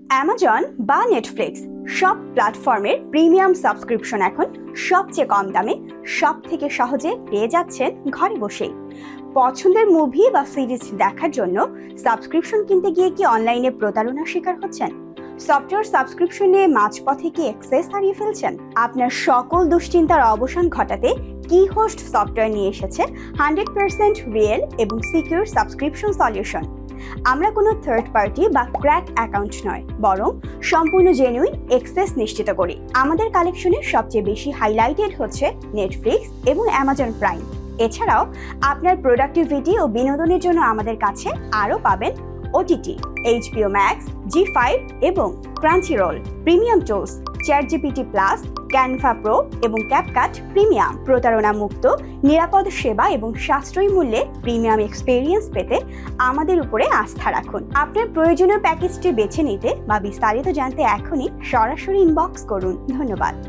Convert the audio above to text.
Amazon বা Netflix সব প্ল্যাটফর্মের প্রিমিয়াম সাবস্ক্রিপশন এখন সবচেয়ে কম দামে সব থেকে সহজে পেয়ে যাচ্ছেন ঘরে বসেই। পছন্দের মুভি বা সিরিজ দেখার জন্য সাবস্ক্রিপশন কিনতে গিয়ে কি অনলাইনে প্রতারণার শিকার হচ্ছেন? সফটওয়্যার সাবস্ক্রিপশন নিয়ে মাঝপথে কি অ্যাক্সেস হারিয়ে ফেলছেন? আপনার সকল দুশ্চিন্তার অবসান ঘটাতে কি হোস্ট সফটওয়্যার নিয়ে এসেছে 100% রিয়েল এবং সিকিউর সাবস্ক্রিপশন সলিউশন। আমরা কোনো থার্ড পার্টি বা ক্র্যাক অ্যাকাউন্ট নয়, বরং সম্পূর্ণ জেনুইন অ্যাক্সেস নিশ্চিত করি। আমাদের কালেকশনের সবচেয়ে বেশি হাইলাইটেড হচ্ছে নেটফ্লিক্স এবং অ্যামাজন প্রাইম। এছাড়াও আপনার প্রোডাক্টিভিটি ও বিনোদনের জন্য আমাদের কাছে আরও পাবেন ওটিটি, HBO Max, G5 এবং Crunchyroll, premium tools, ChatGPT plus, Canva pro এবং ক্যাপকাট প্রিমিয়াম। প্রতারণা মুক্ত, নিরাপদ সেবা এবং সাশ্রয়ী মূল্যে প্রিমিয়াম এক্সপেরিয়েন্স পেতে আমাদের উপরে আস্থা রাখুন। আপনার প্রয়োজনীয় প্যাকেজটি বেছে নিতে বা বিস্তারিত জানতে এখনই সরাসরি ইনবক্স করুন। ধন্যবাদ।